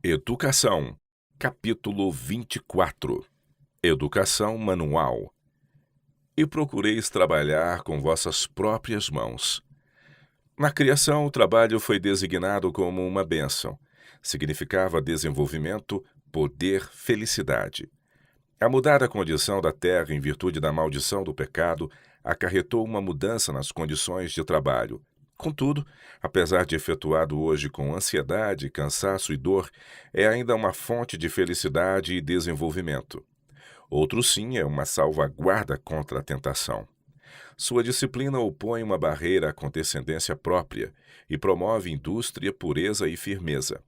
Educação, capítulo 24. Educação manual. E procureis trabalhar com vossas próprias mãos. Na criação, o trabalho foi designado como uma bênção. Significava desenvolvimento, poder, felicidade. A mudada condição da terra em virtude da maldição do pecado acarretou uma mudança nas condições de trabalho. Contudo, apesar de efetuado hoje com ansiedade, cansaço e dor, é ainda uma fonte de felicidade e desenvolvimento. Outro sim é uma salvaguarda contra a tentação. Sua disciplina opõe uma barreira à condescendência própria e promove indústria, pureza e firmeza.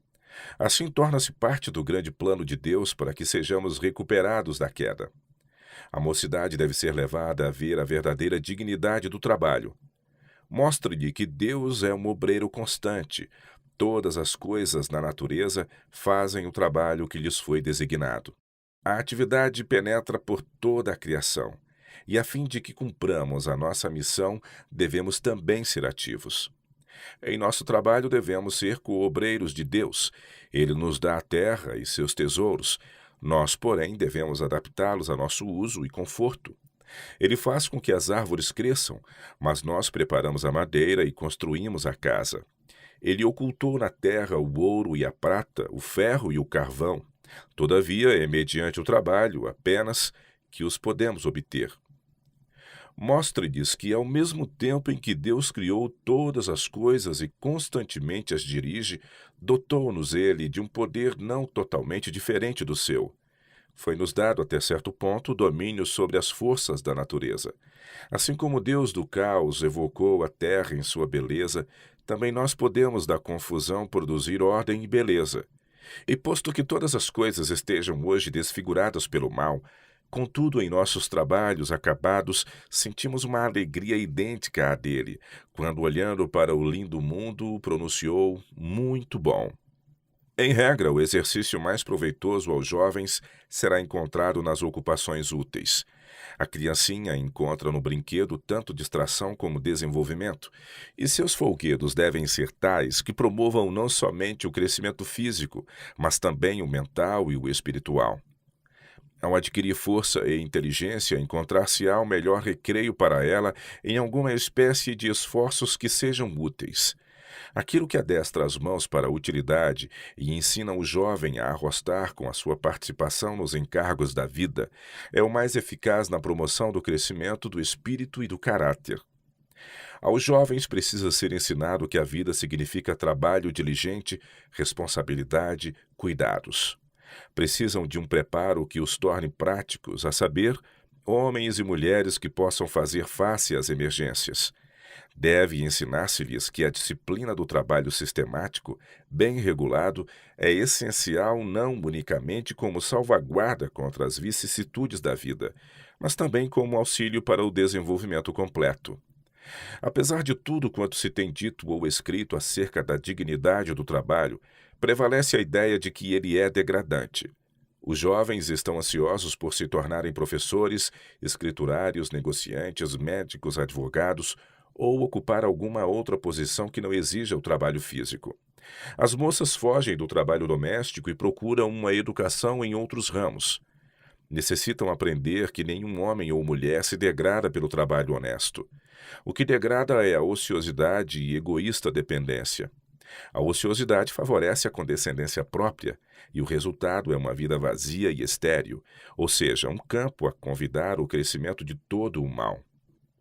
Assim torna-se parte do grande plano de Deus para que sejamos recuperados da queda. A mocidade deve ser levada a ver a verdadeira dignidade do trabalho. Mostre-lhe que Deus é um obreiro constante. Todas as coisas na natureza fazem o trabalho que lhes foi designado. A atividade penetra por toda a criação, e a fim de que cumpramos a nossa missão, devemos também ser ativos. Em nosso trabalho devemos ser coobreiros de Deus. Ele nos dá a terra e seus tesouros. Nós, porém, devemos adaptá-los a nosso uso e conforto. Ele faz com que as árvores cresçam, mas nós preparamos a madeira e construímos a casa. Ele ocultou na terra o ouro e a prata, o ferro e o carvão. Todavia, é mediante o trabalho apenas que os podemos obter. Mostre-lhes que, ao mesmo tempo em que Deus criou todas as coisas e constantemente as dirige, dotou-nos Ele de um poder não totalmente diferente do seu. Foi-nos dado até certo ponto o domínio sobre as forças da natureza. Assim como Deus do caos evocou a terra em sua beleza, também nós podemos da confusão produzir ordem e beleza. E posto que todas as coisas estejam hoje desfiguradas pelo mal, contudo em nossos trabalhos acabados sentimos uma alegria idêntica à dele, quando olhando para o lindo mundo pronunciou muito bom. Em regra, o exercício mais proveitoso aos jovens será encontrado nas ocupações úteis. A criancinha encontra no brinquedo tanto distração como desenvolvimento, e seus folguedos devem ser tais que promovam não somente o crescimento físico, mas também o mental e o espiritual. Ao adquirir força e inteligência, encontrar-se-á o melhor recreio para ela em alguma espécie de esforços que sejam úteis. Aquilo que adestra as mãos para a utilidade e ensina o jovem a arrostar com a sua participação nos encargos da vida é o mais eficaz na promoção do crescimento do espírito e do caráter. Aos jovens precisa ser ensinado que a vida significa trabalho diligente, responsabilidade, cuidados. Precisam de um preparo que os torne práticos, a saber, homens e mulheres que possam fazer face às emergências. Deve ensinar-se-lhes que a disciplina do trabalho sistemático, bem regulado, é essencial não unicamente como salvaguarda contra as vicissitudes da vida, mas também como auxílio para o desenvolvimento completo. Apesar de tudo quanto se tem dito ou escrito acerca da dignidade do trabalho, prevalece a ideia de que ele é degradante. Os jovens estão ansiosos por se tornarem professores, escriturários, negociantes, médicos, advogados ou ocupar alguma outra posição que não exija o trabalho físico. As moças fogem do trabalho doméstico e procuram uma educação em outros ramos. Necessitam aprender que nenhum homem ou mulher se degrada pelo trabalho honesto. O que degrada é a ociosidade e egoísta dependência. A ociosidade favorece a condescendência própria, e o resultado é uma vida vazia e estéril, ou seja, um campo a convidar o crescimento de todo o mal.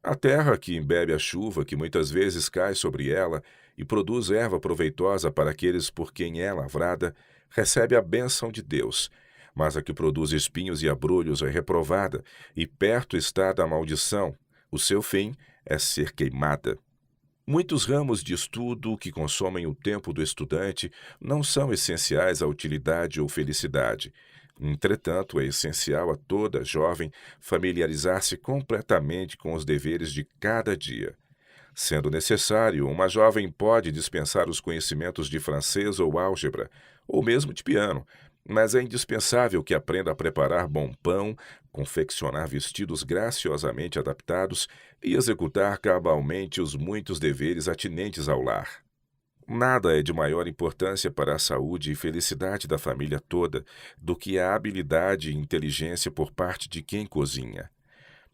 A terra que embebe a chuva que muitas vezes cai sobre ela e produz erva proveitosa para aqueles por quem é lavrada, recebe a bênção de Deus, mas a que produz espinhos e abrolhos é reprovada, e perto está da maldição. O seu fim é ser queimada. Muitos ramos de estudo que consomem o tempo do estudante não são essenciais à utilidade ou felicidade. Entretanto, é essencial a toda jovem familiarizar-se completamente com os deveres de cada dia. Sendo necessário, uma jovem pode dispensar os conhecimentos de francês ou álgebra, ou mesmo de piano, mas é indispensável que aprenda a preparar bom pão, confeccionar vestidos graciosamente adaptados e executar cabalmente os muitos deveres atinentes ao lar. Nada é de maior importância para a saúde e felicidade da família toda do que a habilidade e inteligência por parte de quem cozinha.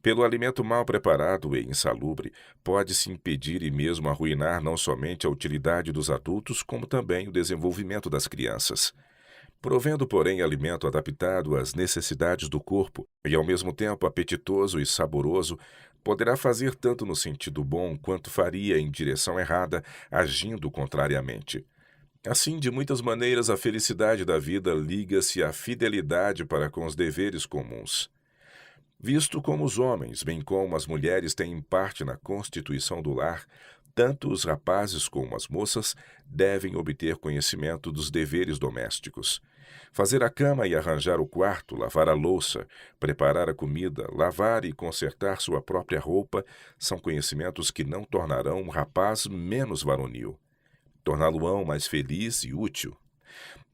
Pelo alimento mal preparado e insalubre, pode-se impedir e mesmo arruinar não somente a utilidade dos adultos, como também o desenvolvimento das crianças. Provendo, porém, alimento adaptado às necessidades do corpo e ao mesmo tempo apetitoso e saboroso, poderá fazer tanto no sentido bom quanto faria em direção errada, agindo contrariamente. Assim, de muitas maneiras, a felicidade da vida liga-se à fidelidade para com os deveres comuns. Visto como os homens, bem como as mulheres, têm parte na constituição do lar, tanto os rapazes como as moças devem obter conhecimento dos deveres domésticos. Fazer a cama e arranjar o quarto, lavar a louça, preparar a comida, lavar e consertar sua própria roupa são conhecimentos que não tornarão um rapaz menos varonil, torná-lo-ão mais feliz e útil.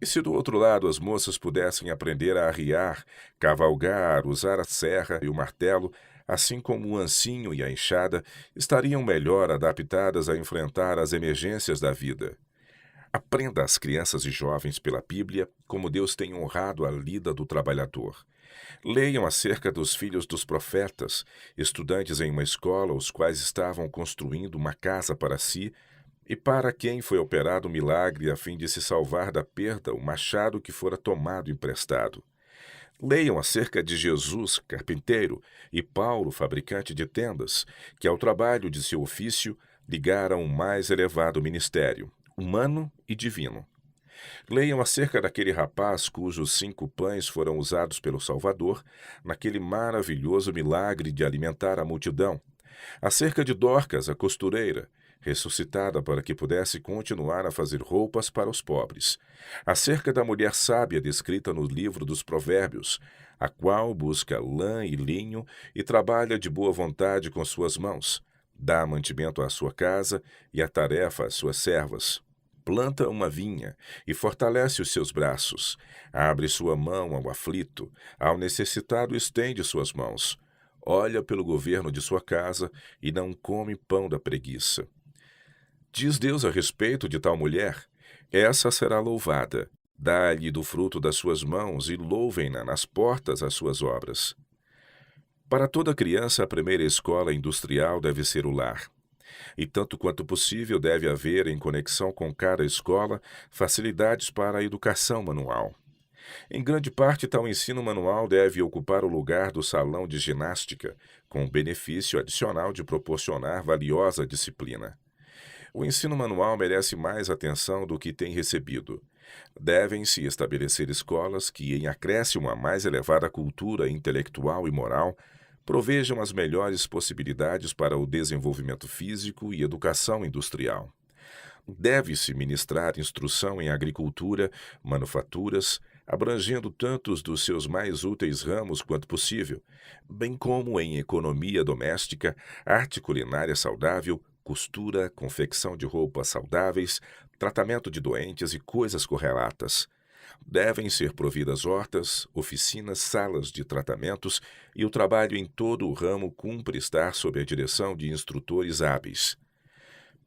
E se do outro lado as moças pudessem aprender a arriar, cavalgar, usar a serra e o martelo, assim como o ancinho e a enxada, estariam melhor adaptadas a enfrentar as emergências da vida. Aprenda às crianças e jovens pela Bíblia como Deus tem honrado a lida do trabalhador. Leiam acerca dos filhos dos profetas, estudantes em uma escola os quais estavam construindo uma casa para si, e para quem foi operado um milagre a fim de se salvar da perda o machado que fora tomado emprestado. Leiam acerca de Jesus, carpinteiro, e Paulo, fabricante de tendas, que ao trabalho de seu ofício ligaram o mais elevado ministério, humano e divino. Leiam acerca daquele rapaz cujos 5 pães foram usados pelo Salvador naquele maravilhoso milagre de alimentar a multidão. Acerca de Dorcas, a costureira, ressuscitada para que pudesse continuar a fazer roupas para os pobres. Acerca da mulher sábia descrita no livro dos Provérbios, a qual busca lã e linho e trabalha de boa vontade com suas mãos, dá mantimento à sua casa e a tarefa às suas servas. Planta uma vinha e fortalece os seus braços. Abre sua mão ao aflito, ao necessitado estende suas mãos. Olha pelo governo de sua casa e não come pão da preguiça. Diz Deus a respeito de tal mulher: essa será louvada. Dá-lhe do fruto das suas mãos e louvem-na nas portas as suas obras. Para toda criança, a primeira escola industrial deve ser o lar. E tanto quanto possível deve haver, em conexão com cada escola, facilidades para a educação manual. Em grande parte, tal ensino manual deve ocupar o lugar do salão de ginástica, com o benefício adicional de proporcionar valiosa disciplina. O ensino manual merece mais atenção do que tem recebido. Devem-se estabelecer escolas que, em acréscimo à mais elevada cultura intelectual e moral, provejam as melhores possibilidades para o desenvolvimento físico e educação industrial. Deve-se ministrar instrução em agricultura, manufaturas, abrangendo tantos dos seus mais úteis ramos quanto possível, bem como em economia doméstica, arte culinária saudável, costura, confecção de roupas saudáveis, tratamento de doentes e coisas correlatas. Devem ser providas hortas, oficinas, salas de tratamentos e o trabalho em todo o ramo cumpre estar sob a direção de instrutores hábeis.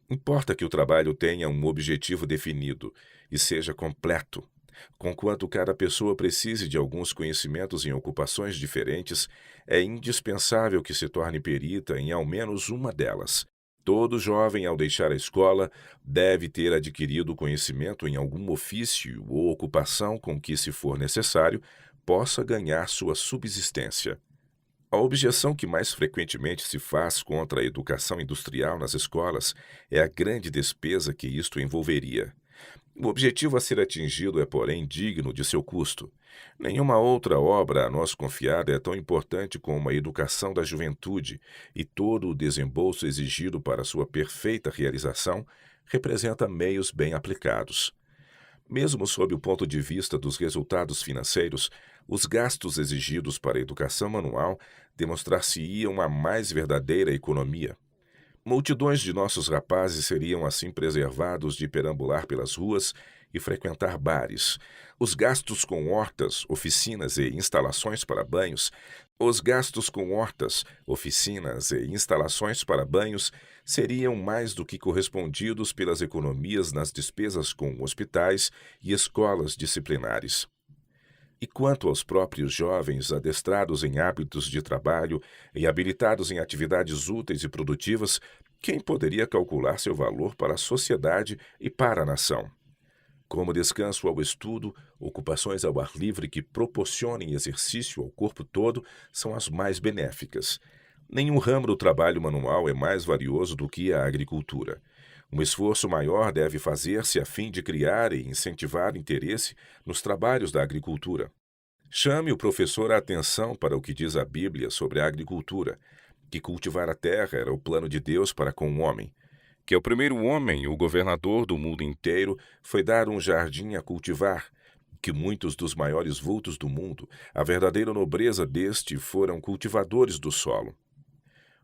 Importa que o trabalho tenha um objetivo definido e seja completo. Conquanto cada pessoa precise de alguns conhecimentos em ocupações diferentes, é indispensável que se torne perita em ao menos uma delas. Todo jovem, ao deixar a escola, deve ter adquirido conhecimento em algum ofício ou ocupação com que, se for necessário, possa ganhar sua subsistência. A objeção que mais frequentemente se faz contra a educação industrial nas escolas é a grande despesa que isto envolveria. O objetivo a ser atingido é, porém, digno de seu custo. Nenhuma outra obra a nós confiada é tão importante como a educação da juventude, e todo o desembolso exigido para sua perfeita realização representa meios bem aplicados. Mesmo sob o ponto de vista dos resultados financeiros, os gastos exigidos para a educação manual demonstrar-se-iam a mais verdadeira economia. Multidões de nossos rapazes seriam assim preservados de perambular pelas ruas e frequentar bares. Os gastos com hortas, oficinas e instalações para banhos, os gastos com hortas, oficinas e instalações para banhos seriam mais do que correspondidos pelas economias nas despesas com hospitais e escolas disciplinares. E quanto aos próprios jovens adestrados em hábitos de trabalho e habilitados em atividades úteis e produtivas, quem poderia calcular seu valor para a sociedade e para a nação? Como descanso ao estudo, ocupações ao ar livre que proporcionem exercício ao corpo todo são as mais benéficas. Nenhum ramo do trabalho manual é mais valioso do que a agricultura. Um esforço maior deve fazer-se a fim de criar e incentivar interesse nos trabalhos da agricultura. Chame o professor a atenção para o que diz a Bíblia sobre a agricultura, que cultivar a terra era o plano de Deus para com o homem, que o primeiro homem, o governador do mundo inteiro, foi dar um jardim a cultivar, que muitos dos maiores vultos do mundo, a verdadeira nobreza deste, foram cultivadores do solo.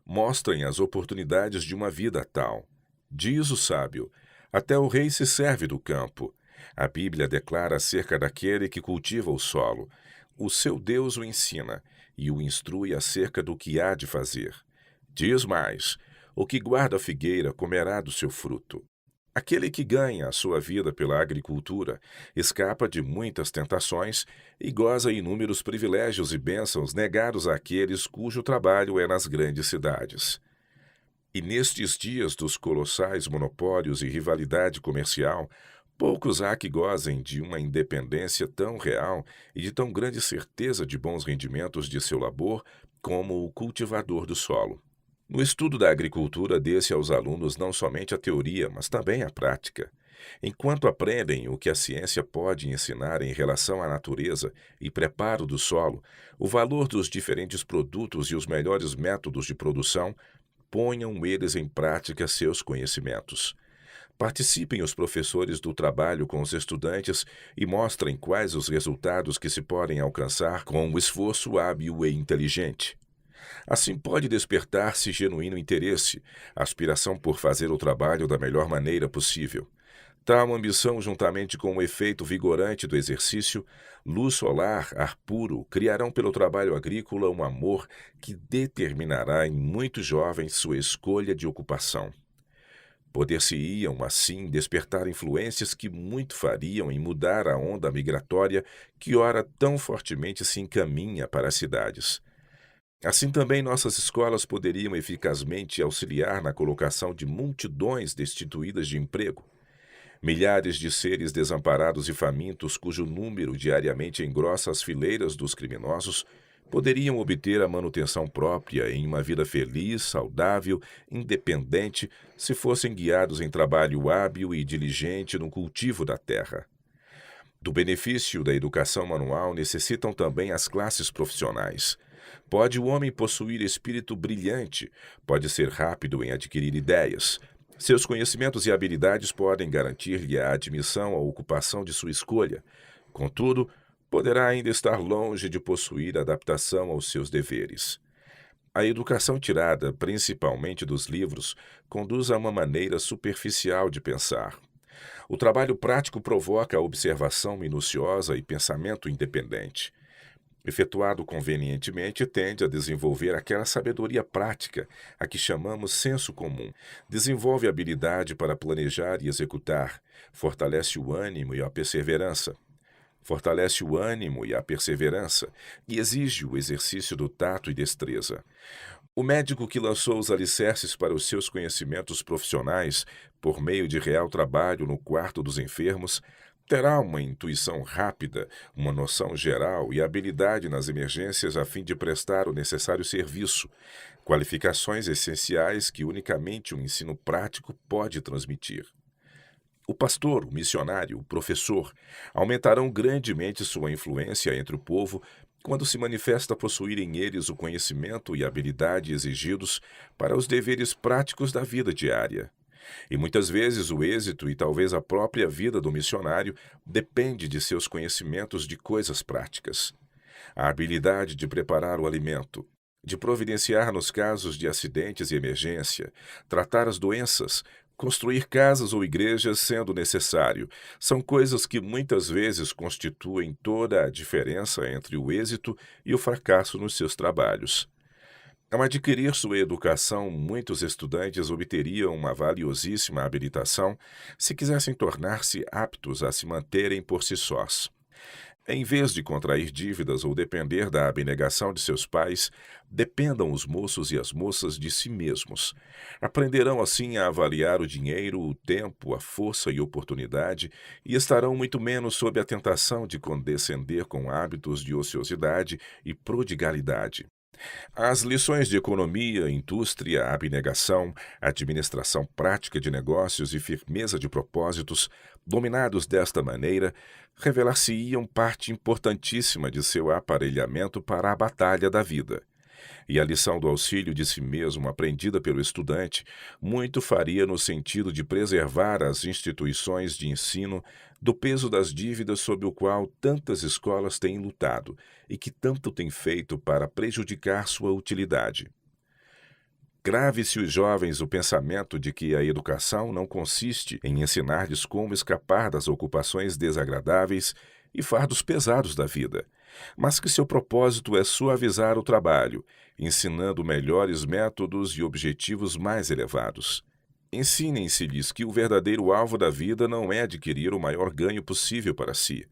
Mostrem as oportunidades de uma vida tal. Diz o sábio: até o rei se serve do campo. A Bíblia declara acerca daquele que cultiva o solo: o seu Deus o ensina e o instrui acerca do que há de fazer. Diz mais: o que guarda a figueira comerá do seu fruto. Aquele que ganha a sua vida pela agricultura escapa de muitas tentações e goza inúmeros privilégios e bênçãos negados àqueles cujo trabalho é nas grandes cidades. E nestes dias dos colossais monopólios e rivalidade comercial, poucos há que gozem de uma independência tão real e de tão grande certeza de bons rendimentos de seu labor como o cultivador do solo. No estudo da agricultura, dê-se aos alunos não somente a teoria, mas também a prática. Enquanto aprendem o que a ciência pode ensinar em relação à natureza e preparo do solo, o valor dos diferentes produtos e os melhores métodos de produção, ponham eles em prática seus conhecimentos. Participem os professores do trabalho com os estudantes e mostrem quais os resultados que se podem alcançar com o esforço hábil e inteligente. Assim pode despertar-se genuíno interesse, aspiração por fazer o trabalho da melhor maneira possível. Tal ambição, juntamente com o efeito vigorante do exercício, luz solar, ar puro, criarão pelo trabalho agrícola um amor que determinará em muitos jovens sua escolha de ocupação. Poder-se-iam, assim, despertar influências que muito fariam em mudar a onda migratória que ora tão fortemente se encaminha para as cidades. Assim também nossas escolas poderiam eficazmente auxiliar na colocação de multidões destituídas de emprego. Milhares de seres desamparados e famintos, cujo número diariamente engrossa as fileiras dos criminosos, poderiam obter a manutenção própria em uma vida feliz, saudável, independente, se fossem guiados em trabalho hábil e diligente no cultivo da terra. Do benefício da educação manual necessitam também as classes profissionais. Pode o homem possuir espírito brilhante, pode ser rápido em adquirir ideias. Seus conhecimentos e habilidades podem garantir-lhe a admissão à ocupação de sua escolha. Contudo, poderá ainda estar longe de possuir adaptação aos seus deveres. A educação tirada, principalmente dos livros, conduz a uma maneira superficial de pensar. O trabalho prático provoca a observação minuciosa e pensamento independente. Efetuado convenientemente, tende a desenvolver aquela sabedoria prática, a que chamamos senso comum. Desenvolve habilidade para planejar e executar, fortalece o ânimo e a perseverança. Fortalece o ânimo e a perseverança e exige o exercício do tato e destreza. O médico que lançou os alicerces para os seus conhecimentos profissionais, por meio de real trabalho no quarto dos enfermos, terá uma intuição rápida, uma noção geral e habilidade nas emergências a fim de prestar o necessário serviço, qualificações essenciais que unicamente o ensino prático pode transmitir. O pastor, o missionário, o professor aumentarão grandemente sua influência entre o povo quando se manifesta possuírem eles o conhecimento e habilidade exigidos para os deveres práticos da vida diária. E muitas vezes o êxito e talvez a própria vida do missionário depende de seus conhecimentos de coisas práticas. A habilidade de preparar o alimento, de providenciar nos casos de acidentes e emergência, tratar as doenças, Construir casas ou igrejas sendo necessário são coisas que muitas vezes constituem toda a diferença entre o êxito e o fracasso nos seus trabalhos. Ao adquirir sua educação, muitos estudantes obteriam uma valiosíssima habilitação se quisessem tornar-se aptos a se manterem por si sós. Em vez de contrair dívidas ou depender da abnegação de seus pais, dependam os moços e as moças de si mesmos. Aprenderão assim a avaliar o dinheiro, o tempo, a força e oportunidade e estarão muito menos sob a tentação de condescender com hábitos de ociosidade e prodigalidade. As lições de economia, indústria, abnegação, administração prática de negócios e firmeza de propósitos, dominados desta maneira, revelar-se-iam parte importantíssima de seu aparelhamento para a batalha da vida. E a lição do auxílio de si mesmo aprendida pelo estudante muito faria no sentido de preservar as instituições de ensino do peso das dívidas sob o qual tantas escolas têm lutado e que tanto têm feito para prejudicar sua utilidade. Grave-se os jovens o pensamento de que a educação não consiste em ensinar-lhes como escapar das ocupações desagradáveis e fardos pesados da vida, mas que seu propósito é suavizar o trabalho, ensinando melhores métodos e objetivos mais elevados. Ensinem-se-lhes que o verdadeiro alvo da vida não é adquirir o maior ganho possível para si,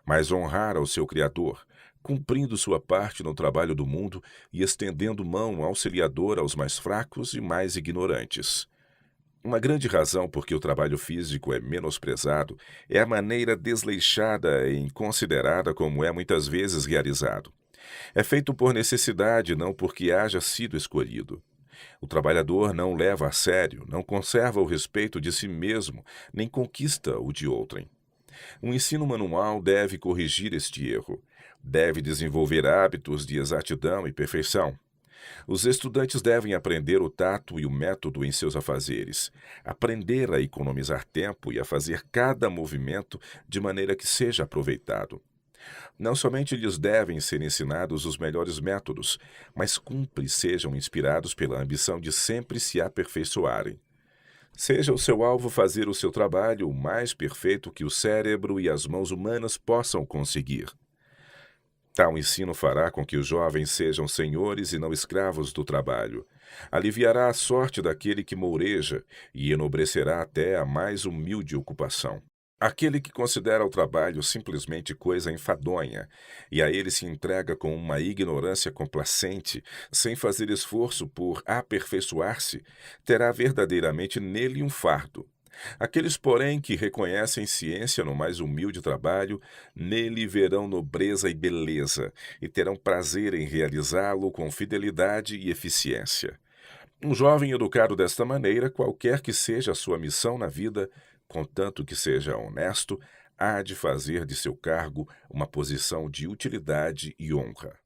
mas honrar ao seu Criador, cumprindo sua parte no trabalho do mundo e estendendo mão auxiliadora aos mais fracos e mais ignorantes. Uma grande razão por que o trabalho físico é menosprezado é a maneira desleixada e inconsiderada como é muitas vezes realizado. É feito por necessidade, não porque haja sido escolhido. O trabalhador não leva a sério, não conserva o respeito de si mesmo, nem conquista o de outrem. O ensino manual deve corrigir este erro. Deve desenvolver hábitos de exatidão e perfeição. Os estudantes devem aprender o tato e o método em seus afazeres, aprender a economizar tempo e a fazer cada movimento de maneira que seja aproveitado. Não somente lhes devem ser ensinados os melhores métodos, mas cumpre sejam inspirados pela ambição de sempre se aperfeiçoarem. Seja o seu alvo fazer o seu trabalho o mais perfeito que o cérebro e as mãos humanas possam conseguir. Tal ensino fará com que os jovens sejam senhores e não escravos do trabalho. Aliviará a sorte daquele que moureja e enobrecerá até a mais humilde ocupação. Aquele que considera o trabalho simplesmente coisa enfadonha e a ele se entrega com uma ignorância complacente, sem fazer esforço por aperfeiçoar-se, terá verdadeiramente nele um fardo. Aqueles, porém, que reconhecem ciência no mais humilde trabalho, nele verão nobreza e beleza, e terão prazer em realizá-lo com fidelidade e eficiência. Um jovem educado desta maneira, qualquer que seja a sua missão na vida, contanto que seja honesto, há de fazer de seu cargo uma posição de utilidade e honra.